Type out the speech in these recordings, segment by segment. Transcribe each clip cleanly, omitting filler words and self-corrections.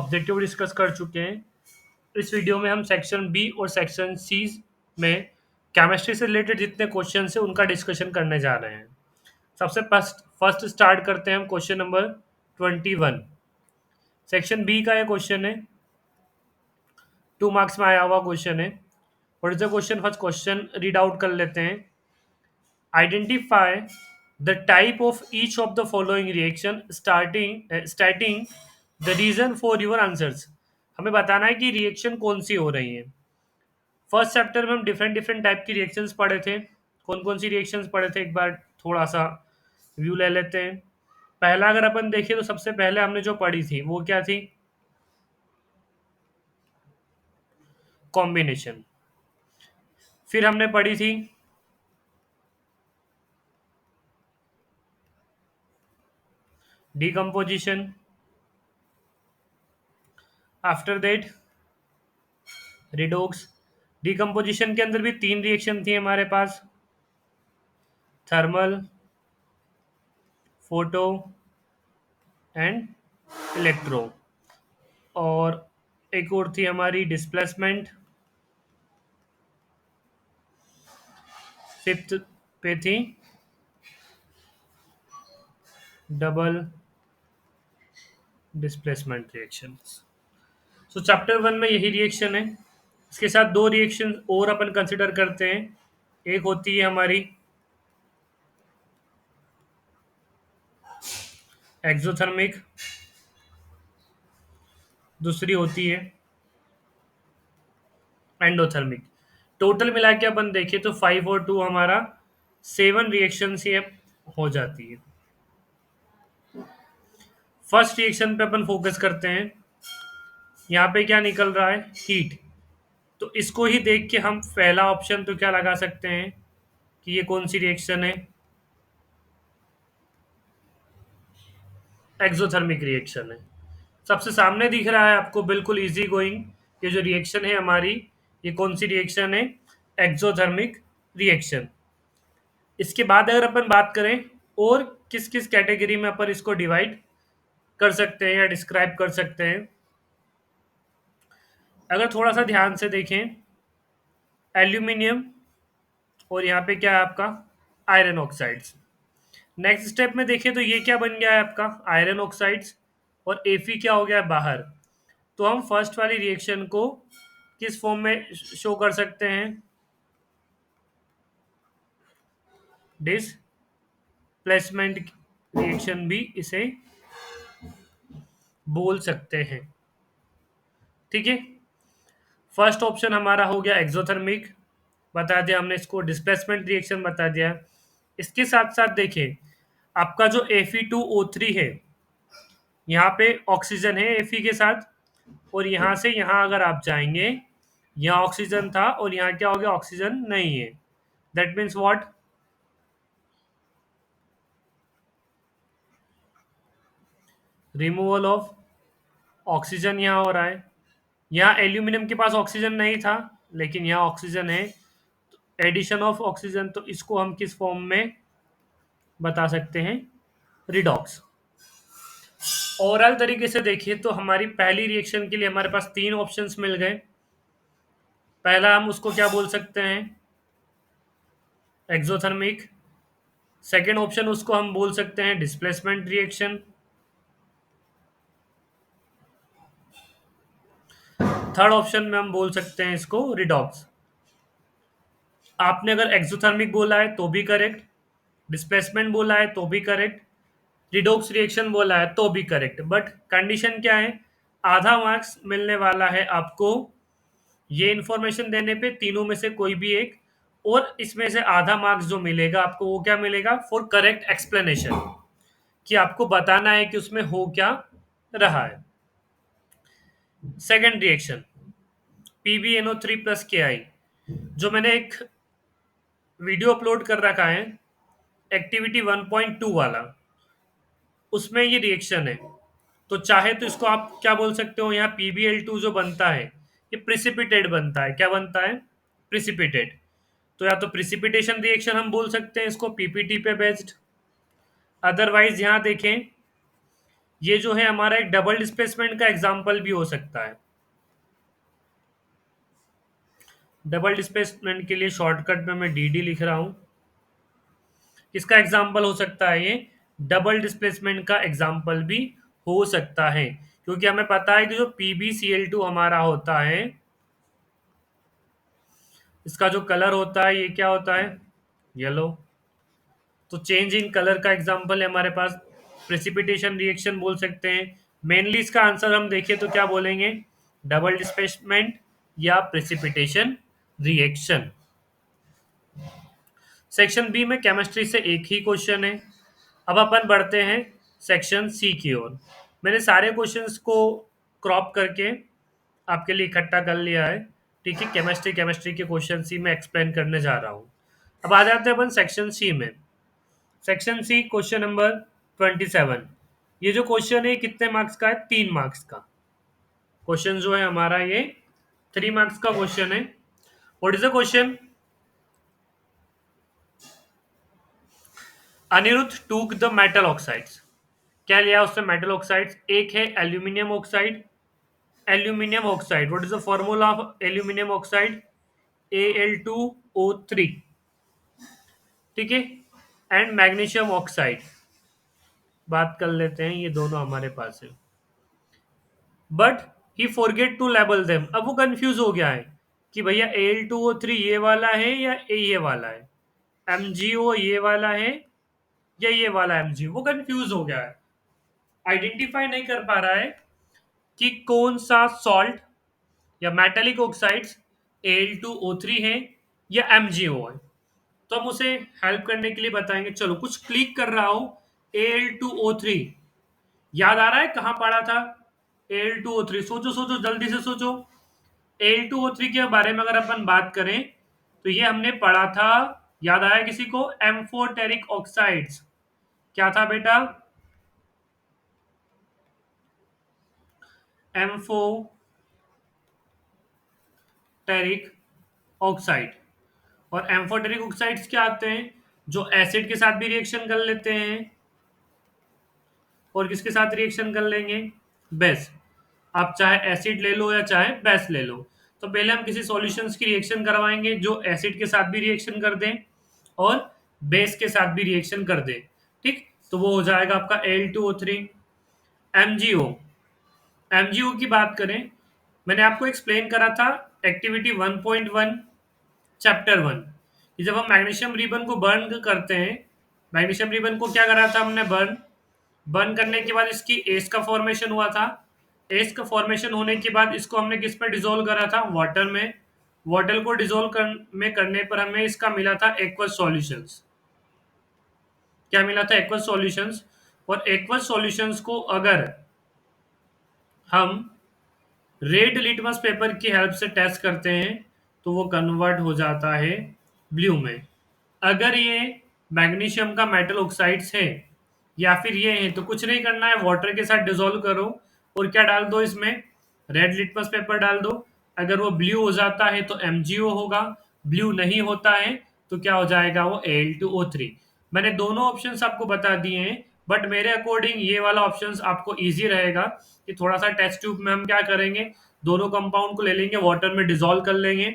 Objective discuss कर चुके हैं। इस वीडियो में हम सेक्शन बी और सेक्शन सी में केमिस्ट्री से रिलेटेड जितने क्वेश्चन हैं उनका डिस्कशन करने जा रहे हैं। सबसे फर्स्ट फर्स्ट स्टार्ट करते हैं हम क्वेश्चन नंबर 21। सेक्शन बी का ये क्वेश्चन है, 2 मार्क्स में आया हुआ क्वेश्चन है। What is the question? First question read out कर लेते हैं। Identify the type of each of the following reaction starting the reason for your answers. हमें बताना है कि रिएक्शन कौन सी हो रही है। फर्स्ट चैप्टर में हम डिफरेंट डिफरेंट टाइप की रिएक्शंस पढ़े थे। कौन कौन सी रिएक्शंस पढ़े थे, एक बार थोड़ा सा व्यू ले लेते हैं। पहला अगर अपन देखें तो सबसे पहले हमने जो पढ़ी थी वो क्या थी? कॉम्बिनेशन। फिर हमने पढ़ी थी decomposition. After that redox. Decomposition के अंदर भी 3 रिएक्शन थी हमारे पास, थर्मल, फोटो एंड इलेक्ट्रो। और एक और थी हमारी डिस्प्लेसमेंट। फिफ्थ पे थी डबल डिस्प्लेसमेंट रिएक्शन। सो चैप्टर 1 में यही रिएक्शन है। इसके साथ 2 रिएक्शन और अपन कंसिडर करते हैं। एक होती है हमारी एक्सोथर्मिक, दूसरी होती है एंडोथर्मिक। टोटल मिला के अपन देखें तो 5 और 2 हमारा 7 रिएक्शन से हो जाती है। फर्स्ट रिएक्शन पे अपन फोकस करते हैं। यहाँ पे क्या निकल रहा है? हीट। तो इसको ही देख के हम पहला ऑप्शन तो क्या लगा सकते हैं कि ये कौन सी रिएक्शन है? एक्सोथर्मिक रिएक्शन है। सबसे सामने दिख रहा है आपको, बिल्कुल इजी गोइंग। ये जो रिएक्शन है हमारी, ये कौन सी रिएक्शन है? Exothermic reaction. इसके बाद अगर अपन बात करें और किस किस कैटेगरी में अपन इसको डिवाइड कर सकते हैं या डिस्क्राइब कर सकते हैं, अगर थोड़ा सा ध्यान से देखें, एल्यूमिनियम और यहाँ पे क्या है आपका? Iron oxides. नेक्स्ट स्टेप में देखें तो ये क्या बन गया है आपका? Iron oxides. और एफी क्या हो गया है? बाहर। तो हम फर्स्ट वाली रिएक्शन को किस फॉर्म में शो कर सकते हैं? डिसप्लेसमेंट रिएक्शन भी इसे बोल सकते हैं। ठीक है। फर्स्ट ऑप्शन हमारा हो गया एक्सोथर्मिक, बता दिया हमने इसको। डिस्प्लेसमेंट रिएक्शन बता दिया। इसके साथ साथ देखिए, आपका जो Fe2O3 है, यहाँ पे ऑक्सीजन है Fe के साथ। और यहाँ से यहाँ अगर आप जाएंगे, यहाँ ऑक्सीजन था और यहाँ क्या हो गया? ऑक्सीजन नहीं है। That means what? Removal of oxygen यहाँ हो रहा है। यहाँ एल्यूमिनियम के पास ऑक्सीजन नहीं था, लेकिन यहाँ ऑक्सीजन है। एडिशन ऑफ ऑक्सीजन, तो इसको हम किस फॉर्म में बता सकते हैं? रिडॉक्स। ओवरऑल तरीके से देखिए तो हमारी पहली रिएक्शन के लिए हमारे पास 3 ऑप्शंस मिल गए। पहला हम उसको क्या बोल सकते हैं? एक्सोथर्मिक। सेकेंड ऑप्शन उसको हम बोल सकते हैं डिस्प्लेसमेंट रिएक्शन। थर्ड ऑप्शन में हम बोल सकते हैं इसको रिडॉक्स। आपने अगर एक्सोथर्मिक बोला है तो भी करेक्ट, डिस्प्लेसमेंट बोला है तो भी करेक्ट, रिडॉक्स रिएक्शन बोला है तो भी करेक्ट। बट कंडीशन क्या है? आधा मार्क्स मिलने वाला है आपको ये इन्फॉर्मेशन देने पे, तीनों में से कोई भी एक। और इसमें से आधा मार्क्स जो मिलेगा आपको, वो क्या मिलेगा? फॉर करेक्ट एक्सप्लेनेशन, कि आपको बताना है कि उसमें हो क्या रहा है। सेकेंड रिएक्शन PbNO3 + Ki, जो मैंने एक वीडियो अपलोड कर रखा है एक्टिविटी 1.2 वाला, उसमें ये रिएक्शन है। तो चाहे तो इसको आप क्या बोल सकते हो? यहाँ PbL2 जो बनता है, ये प्रिसिपिटेट बनता है। क्या बनता है? प्रिसिपिटेट। तो या तो प्रिसिपिटेशन रिएक्शन हम बोल सकते हैं इसको, पीपीटी पे बेस्ड। अदरवाइज यहाँ देखें ये जो है हमारा एक डबल डिस्प्लेसमेंट का एग्जाम्पल भी हो सकता है। डबल डिस्प्लेसमेंट के लिए शॉर्टकट में मैं डी डी लिख रहा हूं। किसका एग्जाम्पल हो सकता है ये? डबल डिस्प्लेसमेंट का एग्जाम्पल भी हो सकता है, क्योंकि हमें पता है कि जो PbCl2 हमारा होता है, इसका जो कलर होता है ये क्या होता है? येलो। तो चेंज इन कलर का एग्जाम्पल है हमारे पास। प्रेसिपिटेशन रिएक्शन बोल सकते हैं। मेनली इसका आंसर हम देखें तो क्या बोलेंगे? डबल डिस्प्लेसमेंट या प्रेसिपिटेशन रिएक्शन। सेक्शन बी में केमिस्ट्री से एक ही क्वेश्चन है। अब अपन बढ़ते हैं सेक्शन सी की ओर। मैंने सारे क्वेश्चंस को क्रॉप करके आपके लिए इकट्ठा कर लिया है। ठीक है, केमिस्ट्री केमिस्ट्री के क्वेश्चन सी में एक्सप्लेन करने जा रहा हूँ। अब आ जाते हैं अपन सेक्शन सी में। Section C question number 27। ये जो क्वेश्चन है कितने मार्क्स का है? 3 मार्क्स का क्वेश्चन जो है हमारा ये 3 मार्क्स का क्वेश्चन है। What is the question? Aniruddh took the metal oxides. क्या लिया उसने? Metal oxides. एक है aluminium oxide. Aluminium oxide, what is the formula of aluminium oxide? Al2O3। ठीक है। एंड मैग्नीशियम ऑक्साइड, बात कर लेते हैं, ये दोनों हमारे पास है। But he forget to label them. अब वो कंफ्यूज हो गया है कि भैया Al2O3 ये वाला है या ये वाला है, MgO ये वाला है या ये वाला MgO। वो कंफ्यूज हो गया है, आइडेंटिफाई नहीं कर पा रहा है कि कौन सा सॉल्ट या मेटेलिक ऑक्साइड्स Al2O3 है या MgO है। तो हम उसे हेल्प करने के लिए बताएंगे। चलो कुछ क्लिक कर रहा हूं। Al2O3 याद आ रहा है कहाँ पढ़ा था? Al2O3, सोचो सोचो जल्दी से सोचो। Al2O3 के बारे में अगर अपन बात करें तो ये हमने पढ़ा था। याद आया किसी को? Amphoteric oxides. क्या था बेटा? Amphoteric oxide. और एम्फोटेरिक ऑक्साइड्स क्या आते हैं? जो एसिड के साथ भी रिएक्शन कर लेते हैं। और किसके साथ रिएक्शन कर लेंगे? बेस। आप चाहे एसिड ले लो या चाहे बेस ले लो। तो पहले हम किसी सॉल्यूशंस की रिएक्शन करवाएंगे जो एसिड के साथ भी रिएक्शन कर दें और बेस के साथ भी रिएक्शन कर दें। ठीक, तो वो हो जाएगा आपका Al2O3। MgO। MgO की बात करें, मैंने आपको एक्सप्लेन करा था एक्टिविटी 1.1 चैप्टर 1 कि जब हम मैग्नीशियम रिबन को बर्न करते हैं। मैग्नीशियम रिबन को क्या करा था हमने? बर्न। बर्न करने के बाद इसकी एस का फॉर्मेशन हुआ था। एस का फॉर्मेशन होने के बाद इसको हमने किस में डिसोल्व करा था? वाटर में। वाटर को डिसोल्व में करने पर हमें इसका मिला था एक्वस सॉल्यूशंस। क्या मिला था? Aqueous solutions. और एक्वस सॉल्यूशंस को अगर हम रेड लिटमस पेपर की हेल्प से टेस्ट करते हैं तो वो कन्वर्ट हो जाता है ब्लू में। अगर ये मैग्नीशियम का मेटल ऑक्साइड्स है या फिर ये है तो कुछ नहीं करना है, वाटर के साथ डिसॉल्व करो और क्या डाल दो इसमें? रेड लिटमस पेपर डाल दो। अगर वो ब्लू हो जाता है तो MgO होगा। ब्लू नहीं होता है तो क्या हो जाएगा? वो Al2O3। मैंने दोनों ऑप्शंस आपको बता दिए हैं, बट मेरे अकॉर्डिंग ये वाला ऑप्शंस आपको इजी रहेगा कि थोड़ा सा टेस्ट ट्यूब में हम क्या करेंगे, दोनों कंपाउंड को ले लेंगे, वाटर में डिसॉल्व कर लेंगे।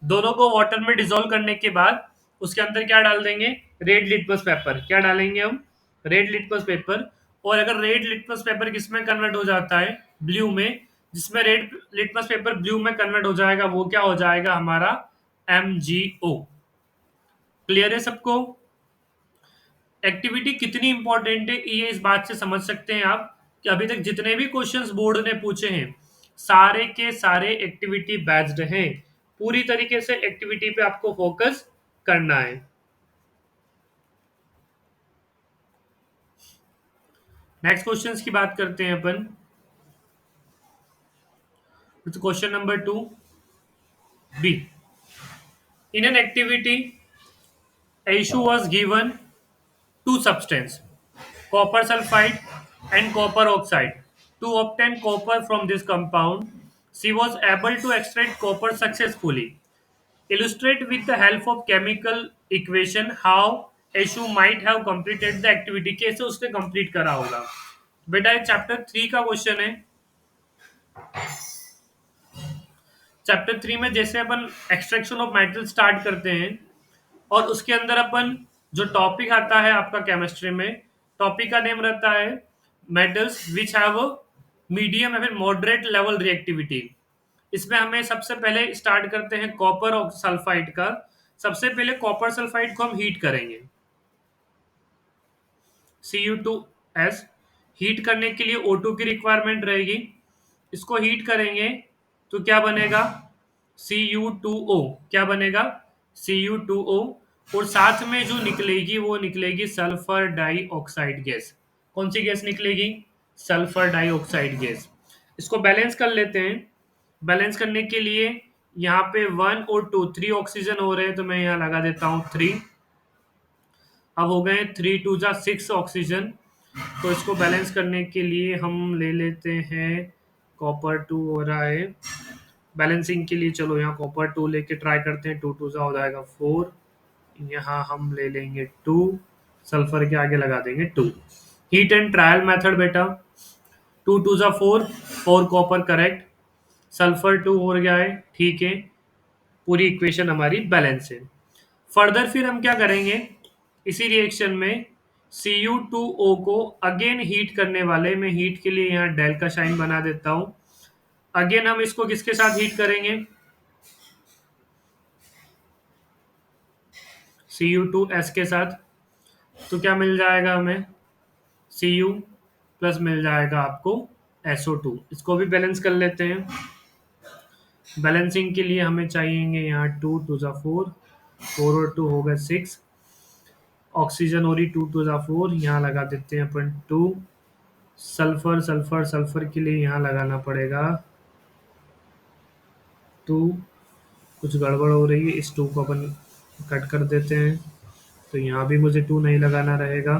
दोनों को वाटर में डिसॉल्व करने के बाद उसके अंदर क्या डाल देंगे? Red litmus paper. क्या डालेंगे हम? Red litmus paper. और अगर रेड लिटमस पेपर किस में कन्वर्ट हो जाता है? ब्लू में। जिसमें रेड लिटमस पेपर ब्लू में कन्वर्ट हो जाएगा वो क्या हो जाएगा? हमारा MgO। क्लियर है सबको? एक्टिविटी कितनी इंपॉर्टेंट है ये इस बात से समझ सकते हैं आप कि अभी तक जितने भी क्वेश्चंस बोर्ड ने पूछे हैं सारे के सारे एक्टिविटी बेस्ड हैं। पूरी तरीके से एक्टिविटी पे आपको फोकस करना है। नेक्स्ट क्वेश्चंस की बात करते हैं अपन। Question number 2B। In an activity a issue was given two substance, copper sulfide and copper oxide. To obtain copper from this compound, she was able to extract copper successfully. Illustrate with the help of chemical equation how Eshu might have completed the activity। कैसे उसने complete करा होगा? बेटा ये chapter 3 का question है। Chapter 3 में जैसे अपन एक्सट्रैक्शन ऑफ मेटल स्टार्ट करते हैं, और उसके अंदर अपन जो टॉपिक आता है आपका केमिस्ट्री में, टॉपिक का नेम रहता है मेटल्स विच हैव मीडियम या फिर मॉडरेट लेवल रिएक्टिविटी। इसमें हमें सबसे पहले स्टार्ट करते हैं कॉपर और सल्फाइड का। सबसे पहले कॉपर सल्फाइड को हम हीट करेंगे, Cu2S। हीट करने के लिए O2 की रिक्वायरमेंट रहेगी। इसको हीट करेंगे तो क्या बनेगा, Cu2O। क्या बनेगा, Cu2O। और साथ में जो निकलेगी वो निकलेगी सल्फर डाइऑक्साइड गैस। कौन सी गैस निकलेगी, सल्फर डाइऑक्साइड गैस। इसको बैलेंस कर लेते हैं। बैलेंस करने के लिए यहाँ पे 1 और 2 3 ऑक्सीजन हो रहे हैं, तो मैं यहाँ लगा देता हूँ 3। अब हो गए 3 2 जा 6 ऑक्सीजन। तो इसको बैलेंस करने के लिए हम ले लेते हैं कॉपर 2 हो रहा है। बैलेंसिंग के लिए चलो यहाँ कॉपर 2 लेके ट्राई करते हैं। 2 2 जा हो जाएगा 4। यहाँ हम ले लेंगे 2, सल्फर के आगे लगा देंगे 2। हीट एंड ट्रायल मेथड बेटा, 2 2 जा 4, 4 कॉपर करेक्ट, सल्फर 2 हो गया है, ठीक है। पूरी इक्वेशन हमारी बैलेंस है। फर्दर फिर हम क्या करेंगे, इसी रिएक्शन में Cu2O को अगेन हीट करने वाले, मैं हीट के लिए यहाँ डेल का साइन बना देता हूं। अगेन हम इसको किसके साथ हीट करेंगे, Cu2S के साथ। तो क्या मिल जाएगा हमें, Cu प्लस मिल जाएगा आपको SO2। इसको भी बैलेंस कर लेते हैं। बैलेंसिंग के लिए हमें चाहिए यहाँ 2 2 जा 4, 4 और 2 हो गए 6। ऑक्सीजन हो रही 2 2 जा 4, यहाँ लगा देते हैं अपन 2। सल्फर सल्फर सल्फर के लिए यहाँ लगाना पड़ेगा 2। कुछ गड़बड़ हो रही है, इस 2 को अपन कट कर देते हैं, तो यहाँ भी मुझे 2 नहीं लगाना रहेगा।